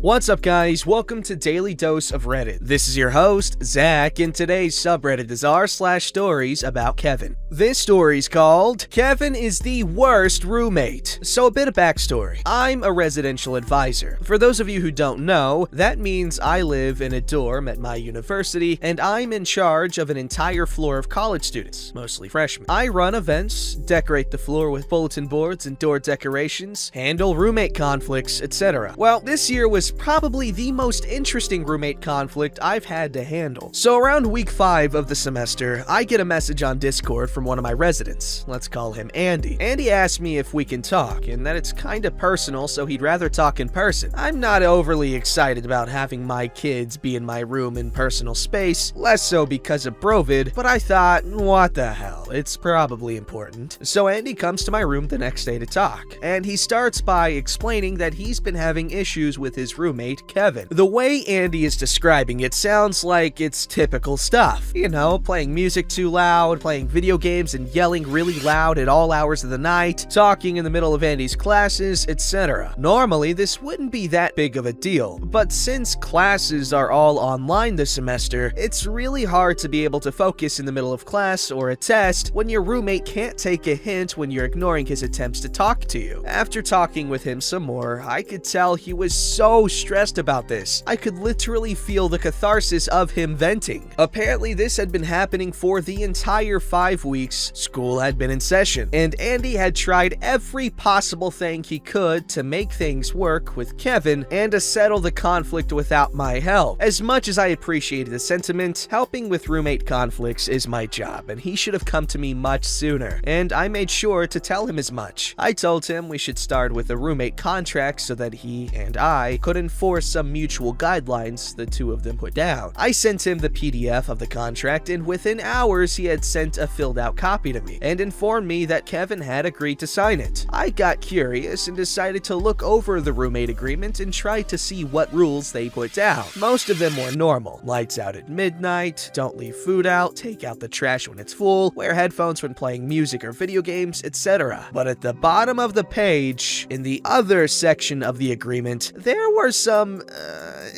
What's up, guys? Welcome to Daily Dose of Reddit. This is your host, Zach, and today's subreddit is r/StoriesAboutKevin. This story's called Kevin is the Worst Roommate. So a bit of backstory. I'm a residential advisor. For those of you who don't know, that means I live in a dorm at my university, and I'm in charge of an entire floor of college students, mostly freshmen. I run events, decorate the floor with bulletin boards and door decorations, handle roommate conflicts, etc. Well, this year was probably the most interesting roommate conflict I've had to handle. So around week 5 of the semester, I get a message on Discord from one of my residents. Let's call him Andy. Andy asked me if we can talk, and that it's kinda personal, so he'd rather talk in person. I'm not overly excited about having my kids be in my room in personal space, less so because of Brovid, but I thought, what the hell, it's probably important. So Andy comes to my room the next day to talk, and he starts by explaining that he's been having issues with his roommate, Kevin. The way Andy is describing it sounds like it's typical stuff. You know, playing music too loud, playing video games and yelling really loud at all hours of the night, talking in the middle of Andy's classes, etc. Normally, this wouldn't be that big of a deal, but since classes are all online this semester, it's really hard to be able to focus in the middle of class or a test when your roommate can't take a hint when you're ignoring his attempts to talk to you. After talking with him some more, I could tell he was so stressed about this. I could literally feel the catharsis of him venting. Apparently, this had been happening for the entire 5 weeks school had been in session, and Andy had tried every possible thing he could to make things work with Kevin and to settle the conflict without my help. As much as I appreciated the sentiment, helping with roommate conflicts is my job, and he should have come to me much sooner, and I made sure to tell him as much. I told him we should start with a roommate contract so that he and I could enforce some mutual guidelines the two of them put down. I sent him the PDF of the contract, and within hours he had sent a filled out copy to me and informed me that Kevin had agreed to sign it. I got curious and decided to look over the roommate agreement and try to see what rules they put down. Most of them were normal. Lights out at midnight, don't leave food out, take out the trash when it's full, wear headphones when playing music or video games, etc. But at the bottom of the page, in the other section of the agreement, there were some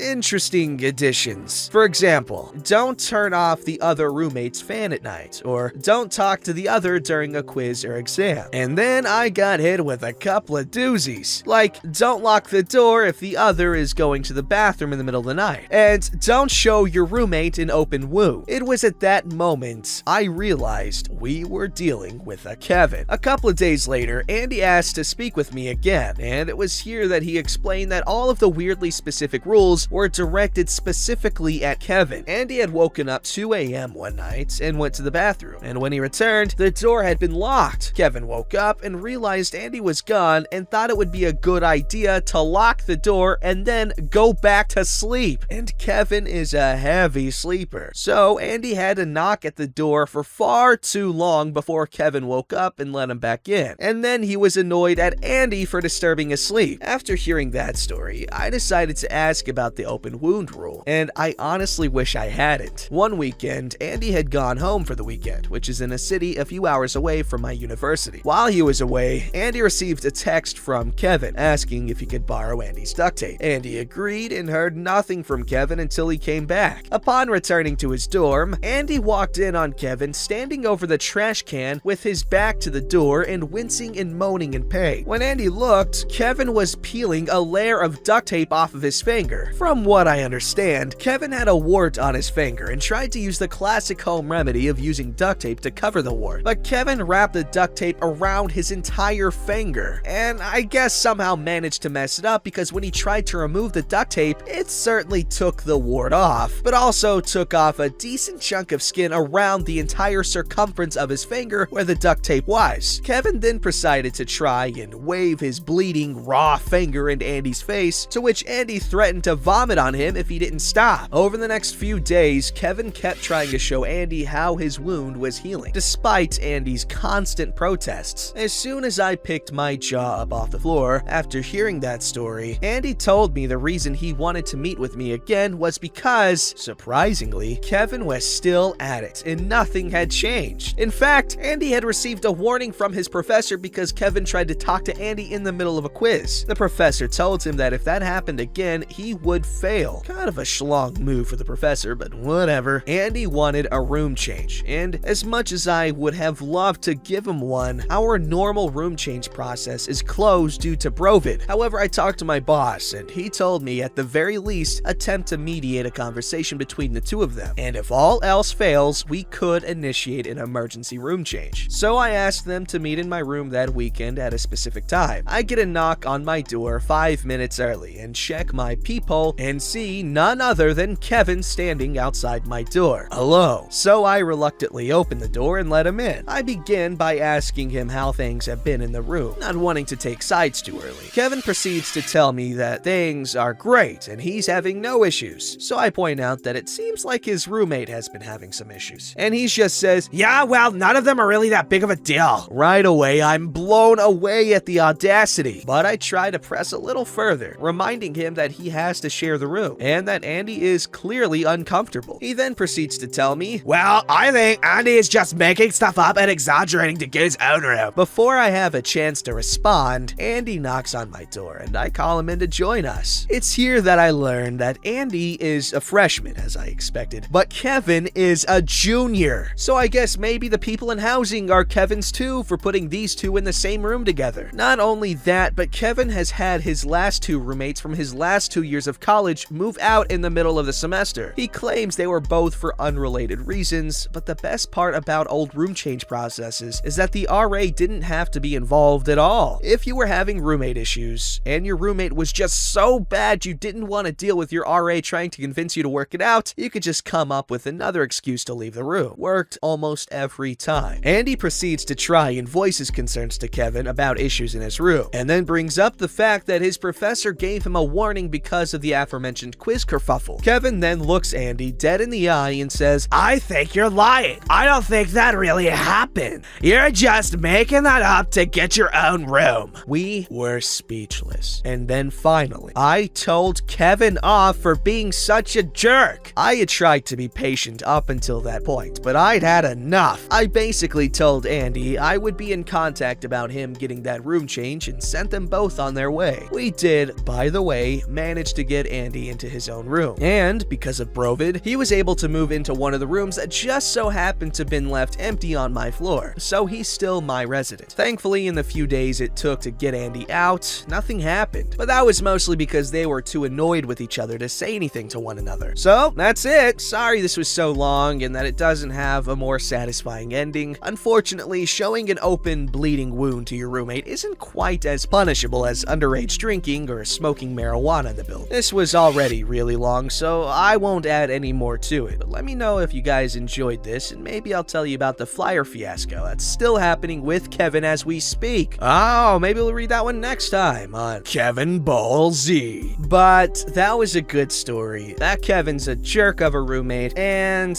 interesting additions. For example, don't turn off the other roommate's fan at night, or don't talk to the other during a quiz or exam. And then I got hit with a couple of doozies, like don't lock the door if the other is going to the bathroom in the middle of the night, and don't show your roommate an open wound. It was at that moment I realized we were dealing with a Kevin. A couple of days later, Andy asked to speak with me again, and it was here that he explained that all of the weirdly specific rules were directed specifically at Kevin. Andy had woken up 2 a.m. one night and went to the bathroom, and when he returned, the door had been locked. Kevin woke up and realized Andy was gone and thought it would be a good idea to lock the door and then go back to sleep. And Kevin is a heavy sleeper, so Andy had to knock at the door for far too long before Kevin woke up and let him back in. And then he was annoyed at Andy for disturbing his sleep. After hearing that story, I decided to ask about the open wound rule, and I honestly wish I hadn't. One weekend, Andy had gone home for the weekend, which is in a city a few hours away from my university. While he was away, Andy received a text from Kevin asking if he could borrow Andy's duct tape. Andy agreed and heard nothing from Kevin until he came back. Upon returning to his dorm, Andy walked in on Kevin standing over the trash can with his back to the door and wincing and moaning in pain. When Andy looked, Kevin was peeling a layer of duct tape off of his finger. From what I understand, Kevin had a wart on his finger and tried to use the classic home remedy of using duct tape to cover the wart, but Kevin wrapped the duct tape around his entire finger, and I guess somehow managed to mess it up because when he tried to remove the duct tape, it certainly took the wart off, but also took off a decent chunk of skin around the entire circumference of his finger where the duct tape was. Kevin then proceeded to try and wave his bleeding, raw finger in Andy's face, to which Andy threatened to vomit on him if he didn't stop. Over the next few days, Kevin kept trying to show Andy how his wound was healing, despite Andy's constant protests. As soon as I picked my jaw up off the floor after hearing that story, Andy told me the reason he wanted to meet with me again was because, surprisingly, Kevin was still at it and nothing had changed. In fact, Andy had received a warning from his professor because Kevin tried to talk to Andy in the middle of a quiz. The professor told him that if that happened again, he would fail. Kind of a schlong move for the professor, but whatever. Andy wanted a room change, and as much as I would have loved to give him one, our normal room change process is closed due to Brovid. However, I talked to my boss, and he told me at the very least attempt to mediate a conversation between the two of them, and if all else fails, we could initiate an emergency room change. So I asked them to meet in my room that weekend at a specific time. I get a knock on my door 5 minutes early and check my peephole and see none other than Kevin standing outside my door, alone. So I reluctantly open the door and let him in. I begin by asking him how things have been in the room, not wanting to take sides too early. Kevin proceeds to tell me that things are great and he's having no issues. So I point out that it seems like his roommate has been having some issues. And he just says, "Yeah, well, none of them are really that big of a deal." Right away, I'm blown away at the audacity, but I try to press a little further, reminding him that he has to share the room and that Andy is clearly uncomfortable. He then proceeds to tell me, "Well, I think Andy is just making stuff up and exaggerating to get his own room." Before I have a chance to respond, Andy knocks on my door and I call him in to join us. It's here that I learn that Andy is a freshman, as I expected, but Kevin is a junior. So I guess maybe the people in housing are Kevin's too for putting these two in the same room together. Not only that, but Kevin has had his last two roommates from his last 2 years of college move out in the middle of the semester. He claims they were both for unrelated reasons, but the best part about old room change processes is that the RA didn't have to be involved at all. If you were having roommate issues and your roommate was just so bad you didn't want to deal with your RA trying to convince you to work it out, you could just come up with another excuse to leave the room. Worked almost every time. Andy proceeds to try and voice his concerns to Kevin about issues in his room, and then brings up the fact that his professor gave him a warning because of the aforementioned quiz kerfuffle. Kevin then looks Andy dead in the eye and says, "I think you're lying. I don't think that really happened. You're just making that up to get your own room." We were speechless. And then finally, I told Kevin off for being such a jerk. I had tried to be patient up until that point, but I'd had enough. I basically told Andy I would be in contact about him getting that room change and sent them both on their way. We did, by the way, manage to get Andy into his own room. And because of Brovid, he was able to move into one of the rooms that just so happened to have been left empty on my floor. So he's still my resident. Thankfully, in the few days it took to get Andy out, nothing happened. But that was mostly because they were too annoyed with each other to say anything to one another. So that's it. Sorry this was so long and that it doesn't have a more satisfying ending. Unfortunately, showing an open, bleeding wound to your roommate isn't quite as punishable as underage drinking or smoking marijuana in the building. This was already really long, so I won't add any more to it. But let me know if you guys enjoyed this, and maybe I'll tell you about the flyer fiasco that's still happening with Kevin as we speak. Oh, maybe we'll read that one next time on Kevin Ball Z. But that was a good story. That Kevin's a jerk of a roommate, and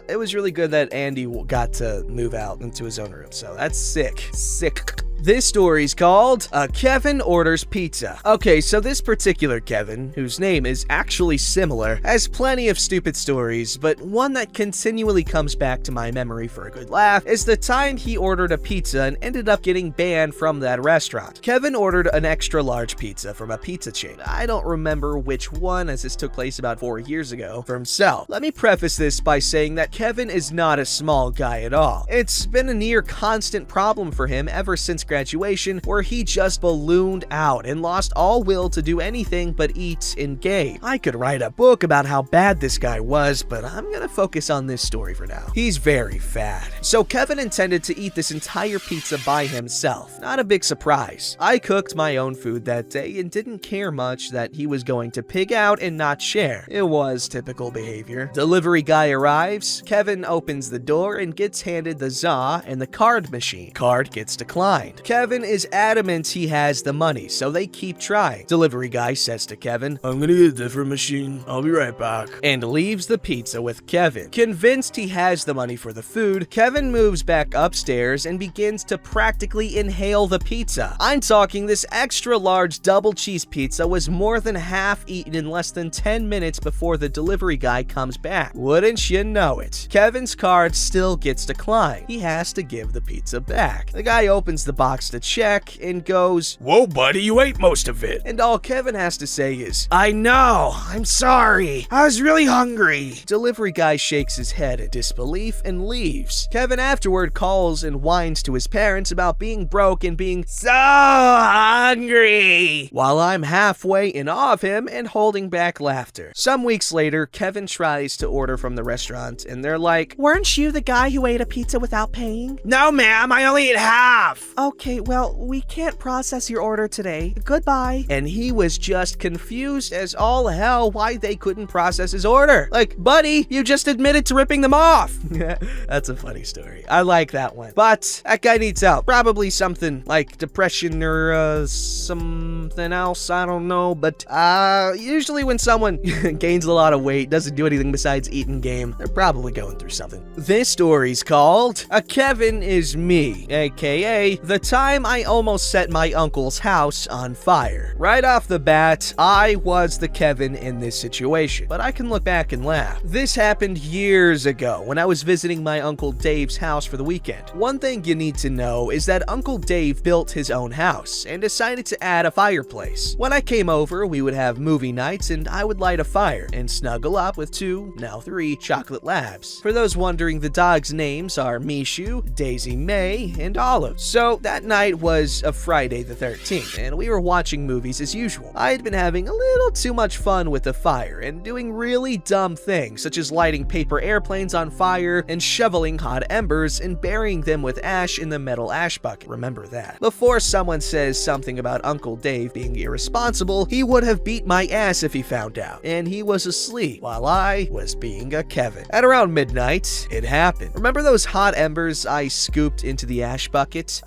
it was really good that Andy got to move out into his own room, so that's sick. Sick. This story's called Kevin Orders Pizza. Okay, so this particular Kevin, whose name is actually similar, has plenty of stupid stories, but one that continually comes back to my memory for a good laugh is the time he ordered a pizza and ended up getting banned from that restaurant. Kevin ordered an extra large pizza from a pizza chain. I don't remember which one, as this took place about 4 years ago, for himself. Let me preface this by saying that Kevin is not a small guy at all. It's been a near constant problem for him ever since graduation, where he just ballooned out and lost all will to do anything but eat and game. I could write a book about how bad this guy was, but I'm gonna focus on this story for now. He's very fat. So Kevin intended to eat this entire pizza by himself. Not a big surprise. I cooked my own food that day and didn't care much that he was going to pig out and not share. It was typical behavior. Delivery guy arrives, Kevin opens the door and gets handed the za and the card machine. Card gets declined. Kevin is adamant he has the money, so they keep trying. Delivery guy says to Kevin, "I'm gonna get a different machine. I'll be right back." And leaves the pizza with Kevin. Convinced he has the money for the food, Kevin moves back upstairs and begins to practically inhale the pizza. I'm talking this extra large double cheese pizza was more than half eaten in less than 10 minutes before the delivery guy comes back. Wouldn't you know it? Kevin's card still gets declined. He has to give the pizza back. The guy opens the box to check and goes, "Whoa, buddy, you ate most of it." And all Kevin has to say is, "I know, I'm sorry, I was really hungry." Delivery guy shakes his head in disbelief and leaves. Kevin afterward calls and whines to his parents about being broke and being so hungry, while I'm halfway in awe of him and holding back laughter. Some weeks later, Kevin tries to order from the restaurant and they're like, "Weren't you the guy who ate a pizza without paying?" "No, ma'am, I only ate half." "Okay, well, we can't process your order today. Goodbye." And he was just confused as all hell why they couldn't process his order. Like, buddy, you just admitted to ripping them off. That's a funny story. I like that one. But that guy needs help. Probably something like depression or something else. I don't know. But usually when someone gains a lot of weight, doesn't do anything besides eat in game, they're probably going through something. This story's called A Kevin Is Me, aka the time I almost set my uncle's house on fire. Right off the bat, I was the Kevin in this situation, but I can look back and laugh. This happened years ago when I was visiting my Uncle Dave's house for the weekend. One thing you need to know is that Uncle Dave built his own house and decided to add a fireplace. When I came over, we would have movie nights and I would light a fire and snuggle up with 2, now 3, chocolate labs. For those wondering, the dogs' names are Mishu, Daisy May, and Olive. So that night was a Friday the 13th, and we were watching movies as usual. I had been having a little too much fun with the fire and doing really dumb things, such as lighting paper airplanes on fire and shoveling hot embers and burying them with ash in the metal ash bucket. Remember that. Before someone says something about Uncle Dave being irresponsible, he would have beat my ass if he found out, and he was asleep while I was being a Kevin. At around midnight, it happened. Remember those hot embers I scooped into the ash bucket?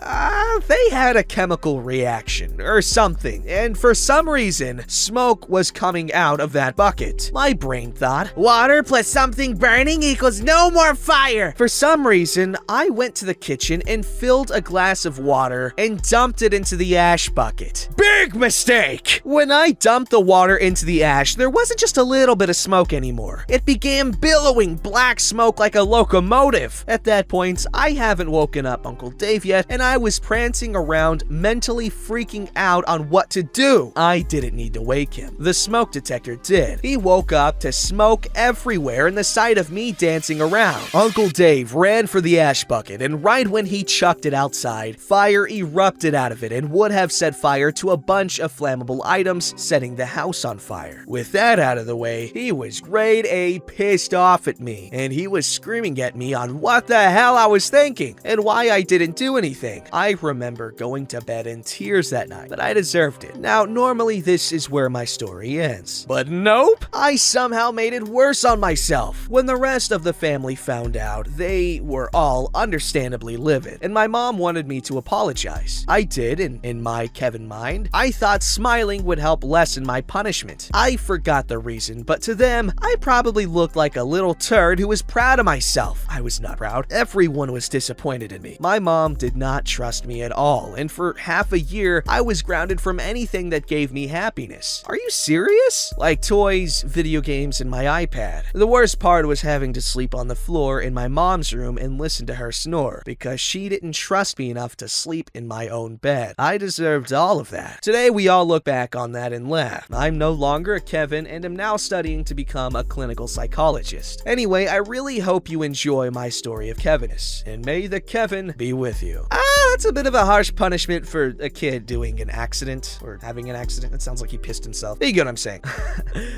They had a chemical reaction or something, and for some reason, smoke was coming out of that bucket. My brain thought, water plus something burning equals no more fire. For some reason, I went to the kitchen and filled a glass of water and dumped it into the ash bucket. Big mistake! When I dumped the water into the ash, there wasn't just a little bit of smoke anymore. It began billowing black smoke like a locomotive. At that point, I haven't woken up Uncle Dave yet, and I was prancing around, mentally freaking out on what to do. I didn't need to wake him. The smoke detector did. He woke up to smoke everywhere and the sight of me dancing around. Uncle Dave ran for the ash bucket, and right when he chucked it outside, fire erupted out of it and would have set fire to a bunch of flammable items, setting the house on fire. With that out of the way, he was grade A pissed off at me, and he was screaming at me on what the hell I was thinking and why I didn't do anything. I remember going to bed in tears that night, but I deserved it. Now, normally this is where my story ends, but nope, I somehow made it worse on myself. When the rest of the family found out, they were all understandably livid, and my mom wanted me to apologize. I did, and in my Kevin mind, I thought smiling would help lessen my punishment. I forgot the reason, but to them, I probably looked like a little turd who was proud of myself. I was not proud. Everyone was disappointed in me. My mom did not trust me at all, and for half a year, I was grounded from anything that gave me happiness. Are you serious? Like toys, video games, and my iPad. The worst part was having to sleep on the floor in my mom's room and listen to her snore, because she didn't trust me enough to sleep in my own bed. I deserved all of that. Today, we all look back on that and laugh. I'm no longer a Kevin and am now studying to become a clinical psychologist. Anyway, I really hope you enjoy my story of Kevinness, and may the Kevin be with you. That's a bit of a harsh punishment for a kid doing an accident, or having an accident. It sounds like he pissed himself. You get what I'm saying.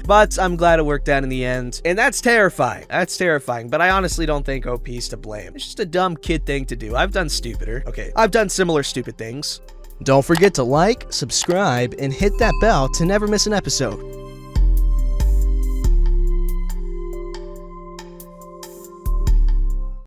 But I'm glad it worked out in the end, and that's terrifying. That's terrifying, but I honestly don't think OP's to blame. It's just a dumb kid thing to do. I've done stupider. Okay, I've done similar stupid things. Don't forget to like, subscribe, and hit that bell to never miss an episode.